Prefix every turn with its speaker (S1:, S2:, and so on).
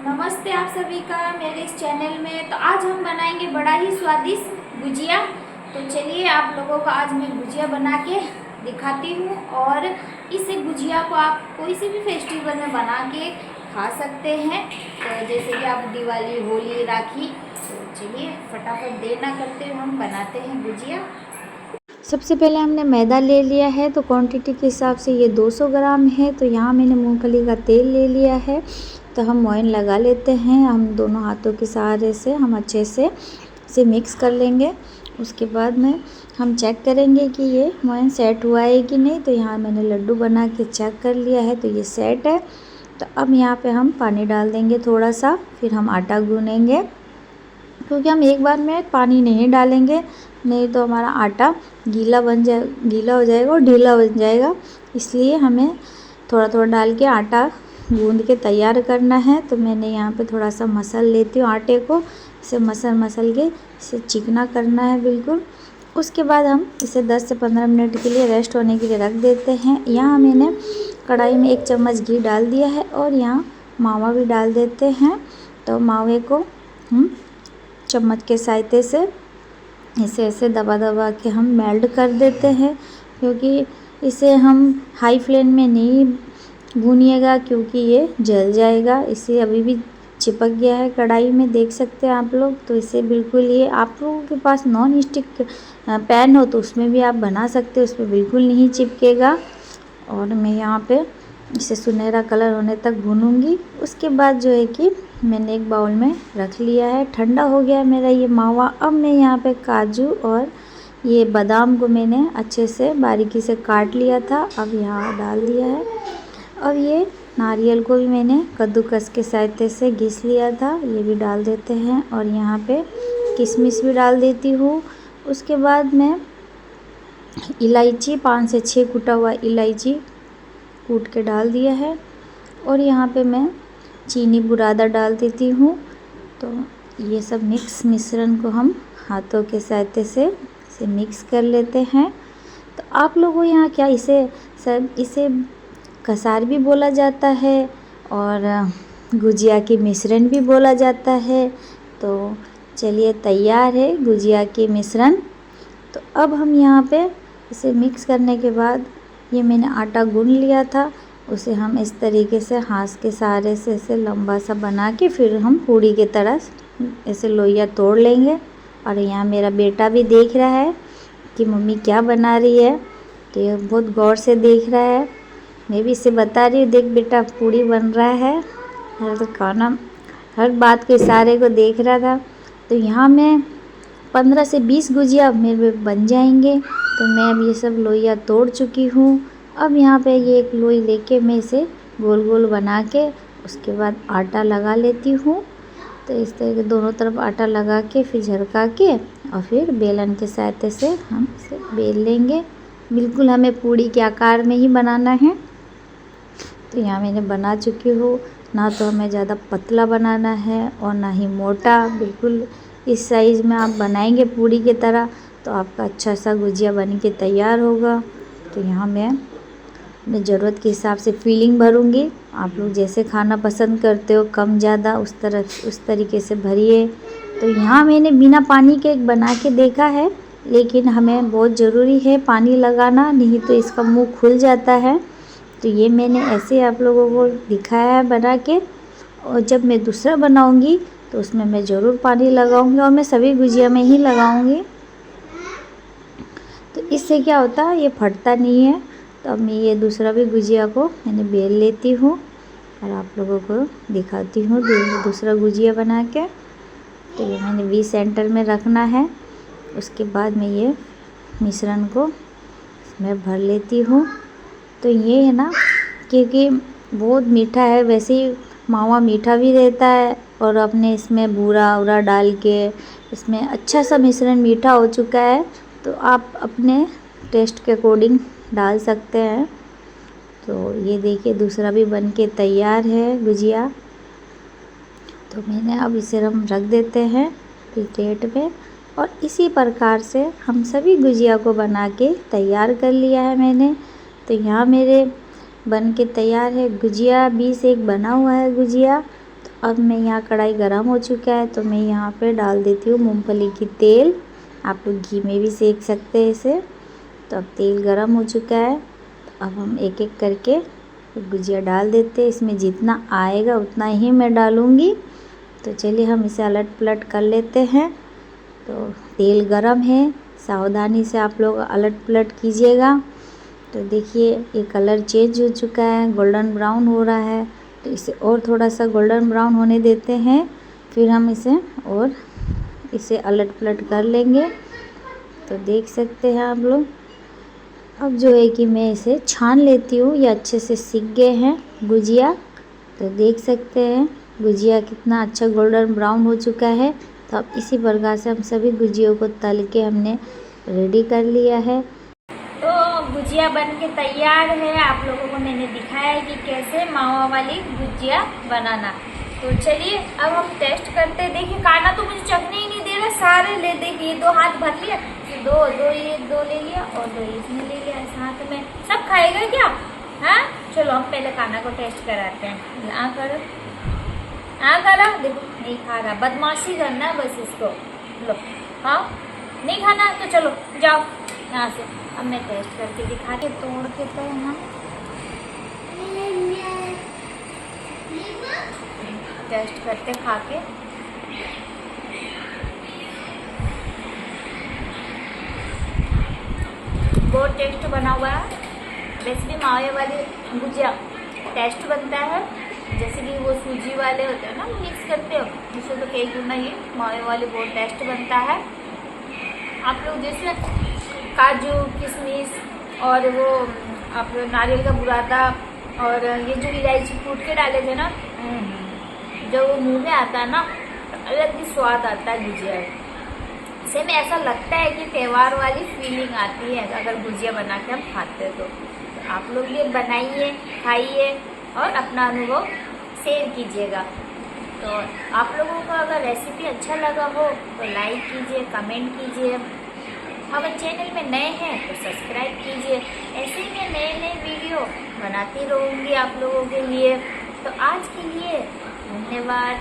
S1: नमस्ते आप सभी का मेरे इस चैनल में। तो आज हम बनाएंगे बड़ा ही स्वादिष्ट गुजिया। तो चलिए आप लोगों को आज मैं गुजिया बना के दिखाती हूँ। और इस गुजिया को आप कोई से भी फेस्टिवल में बना के खा सकते हैं, तो जैसे कि आप दिवाली, होली, राखी। तो चलिए फटाफट देर ना करते हुए हम बनाते हैं गुजिया।
S2: सबसे पहले हमने मैदा ले लिया है, तो क्वांटिटी के हिसाब से ये 200 ग्राम है। तो यहाँ मैंने मूंगफली का तेल ले लिया है। तो हम मोइन लगा लेते हैं। हम दोनों हाथों के सहारे से हम अच्छे से इसे मिक्स कर लेंगे। उसके बाद में हम चेक करेंगे कि ये मोइन सेट हुआ है कि नहीं। तो यहाँ मैंने लड्डू बना के चेक कर लिया है, तो ये सेट है। तो अब यहाँ पे हम पानी डाल देंगे थोड़ा सा, फिर हम आटा गूँनेंगे, क्योंकि हम एक बार में पानी नहीं डालेंगे, नहीं तो हमारा आटा गीला हो जाएगा और ढीला बन जाएगा। इसलिए हमें थोड़ा थोड़ा डाल के आटा गूंद के तैयार करना है। तो मैंने यहाँ पे थोड़ा सा मसल लेती हूँ आटे को। इसे मसल के इसे चिकना करना है बिल्कुल। उसके बाद हम इसे 10 से 15 मिनट के लिए रेस्ट होने के लिए रख देते हैं। यहाँ मैंने कढ़ाई में 1 चम्मच घी डाल दिया है और यहाँ मावा भी डाल देते हैं। तो मावे को हम चम्मच के सहायते से इसे ऐसे दबा दबा के हम मेल्ट कर देते हैं, क्योंकि इसे हम हाई फ्लेम में नहीं भूनिएगा, क्योंकि ये जल जाएगा। इसे अभी भी चिपक गया है कढ़ाई में, देख सकते हैं आप लोग। तो इसे बिल्कुल, ये आप लोगों के पास नॉन स्टिक पैन हो तो उसमें भी आप बना सकते हो, उस पर बिल्कुल नहीं चिपकेगा। और मैं यहाँ पे इसे सुनहरा कलर होने तक भूनूंगी। उसके बाद जो है कि मैंने एक बाउल में रख लिया है, ठंडा हो गया मेरा ये मावा। अब मैं यहाँ पे काजू और ये बादाम को मैंने अच्छे से बारीकी से काट लिया था, अब यहाँ डाल दिया है। अब ये नारियल को भी मैंने कद्दूकस के सहायते से घिस लिया था, ये भी डाल देते हैं। और यहाँ पे किशमिश भी डाल देती हूँ। उसके बाद मैं इलायची, 5 से 6 कूटा हुआ इलायची कूट के डाल दिया है। और यहाँ पे मैं चीनी बुरादा डाल देती हूँ। तो ये सब मिक्स मिश्रण को हम हाथों के सहायते से इसे मिक्स कर लेते हैं। तो आप लोगों यहाँ क्या इसे कसार भी बोला जाता है और गुजिया की मिश्रण भी बोला जाता है। तो चलिए तैयार है गुजिया की मिश्रण। तो अब हम यहाँ पे इसे मिक्स करने के बाद ये मैंने आटा गूंद लिया था, उसे हम इस तरीके से हाथ के सहारे से इसे लंबा सा बना के फिर हम पूड़ी की तरह ऐसे लोइयाँ तोड़ लेंगे। और यहाँ मेरा बेटा भी देख रहा है कि मम्मी क्या बना रही है, तो ये बहुत गौर से देख रहा है। मैं भी इसे बता रही हूँ, देख बेटा पूड़ी बन रहा है। हर खाना, हर बात के इशारे को देख रहा था। तो यहाँ मैं 15 से 20 गुजिया मेरे बन जाएंगे। तो मैं अब ये सब लोइयाँ तोड़ चुकी हूँ। अब यहाँ पे ये एक लोई लेके मैं इसे गोल गोल बना के उसके बाद आटा लगा लेती हूँ। तो इस तरह के दोनों तरफ आटा लगा के फिर झरका के और फिर बेलन के सहायते से हम इसे बेल लेंगे। बिल्कुल हमें पूड़ी के आकार में ही बनाना है। तो यहाँ मैंने बना चुकी हूँ। ना तो हमें ज़्यादा पतला बनाना है और ना ही मोटा, बिल्कुल इस साइज़ में आप बनाएंगे पूड़ी की तरह तो आपका अच्छा सा गुजिया बन के तैयार होगा। तो यहाँ मैं अपनी ज़रूरत के हिसाब से फीलिंग भरूँगी। आप लोग जैसे खाना पसंद करते हो, कम ज़्यादा उस तरीके से भरिए। तो यहाँ मैंने बिना पानी के एक बना के देखा है, लेकिन हमें बहुत ज़रूरी है पानी लगाना, नहीं तो इसका मुंह खुल जाता है। तो ये मैंने ऐसे आप लोगों को दिखाया है बना के। और जब मैं दूसरा बनाऊँगी तो उसमें मैं ज़रूर पानी लगाऊंगी, और मैं सभी गुजिया में ही लगाऊंगी। तो इससे क्या होता है, ये फटता नहीं है। तो अब मैं ये दूसरा भी गुजिया को मैंने बेल लेती हूँ और आप लोगों को दिखाती हूँ दूसरा गुजिया बना के। तो ये मैंने 20 सेंटर में रखना है। उसके बाद मैं ये मिश्रण को इसमें भर लेती हूँ। तो ये है ना, क्योंकि बहुत मीठा है, वैसे ही मावा मीठा भी रहता है, और अपने इसमें बूरा उरा डाल के इसमें अच्छा सा मिश्रण मीठा हो चुका है। तो आप अपने टेस्ट के अकॉर्डिंग डाल सकते हैं। तो ये देखिए दूसरा भी बन के तैयार है गुजिया। तो मैंने अब इसे हम रख देते हैं फिर प्लेट में। और इसी प्रकार से हम सभी गुजिया को बना के तैयार कर लिया है मैंने। तो यहाँ मेरे बन के तैयार है गुजिया, 20 एक बना हुआ है गुजिया। तो अब मैं यहाँ कढ़ाई गरम हो चुका है तो मैं यहाँ पे डाल देती हूँ मूंगफली की तेल। आप लोग घी में भी सेक सकते हैं इसे। तो अब तेल गरम हो चुका है, अब हम एक एक करके गुजिया डाल देते हैं। इसमें जितना आएगा उतना ही मैं डालूँगी। तो चलिए हम इसे अलट पलट कर लेते हैं। तो तेल गरम है, सावधानी से आप लोग अलट पलट कीजिएगा। तो देखिए ये कलर चेंज हो चुका है, गोल्डन ब्राउन हो रहा है। तो इसे और थोड़ा सा गोल्डन ब्राउन होने देते हैं, फिर हम इसे अलट पलट कर लेंगे। तो देख सकते हैं आप लोग। अब जो है कि मैं इसे छान लेती हूँ, ये अच्छे से सिक गए हैं गुजिया। तो देख सकते हैं गुजिया कितना अच्छा गोल्डन ब्राउन हो चुका है। तो अब इसी प्रकार से हम सभी गुजियों को तल के हमने रेडी कर लिया है।
S1: तो गुजिया बन के तैयार है। आप लोगों को मैंने दिखाया है कि कैसे मावा वाली गुजिया बनाना। तो चलिए अब हम टेस्ट करते हैं। देखिए काना तो मुझे चखने ही नहीं दे रहा, सारे ले देखिए 2 हाथ भर लिया, दो ले लिया और 2 इसने ले लिया साथ में। सब खाएगा क्या? हाँ चलो हम पहले काना को टेस्ट कराते हैं। करो देखो नहीं खा रहा, बदमाशी करना है बस इसको। लो हाँ नहीं खाना तो चलो जाओ यहाँ से। अब मैं टेस्ट करके दिखा के तोड़ के तो हम टेस्ट करते खा के। बहुत टेस्ट बना हुआ है। रेसिपी मावे वाली गुजिया टेस्ट बनता है, जैसे कि वो सूजी वाले होते हैं ना, मिक्स करते हो जिससे तो केक गुना, ये मावे वाले बहुत टेस्ट बनता है। आप लोग जैसे काजू किशमिश और वो आप नारियल का बुरादा और ये जो इलायची कूट के डाले थे ना, जब वो मुंह में आता है ना अलग ही स्वाद आता है गुजिया से। में ऐसा लगता है कि त्यौहार वाली फीलिंग आती है अगर गुजिया बना के हम खाते हैं। तो आप लोग ये बनाइए, खाइए और अपना अनुभव शेयर कीजिएगा। तो आप लोगों को अगर रेसिपी अच्छा लगा हो तो लाइक कीजिए, कमेंट कीजिए। अगर चैनल में नए हैं तो सब्सक्राइब कीजिए। ऐसे ही मैं नए वीडियो बनाती रहूँगी आप लोगों के लिए। तो आज के लिए धन्यवाद।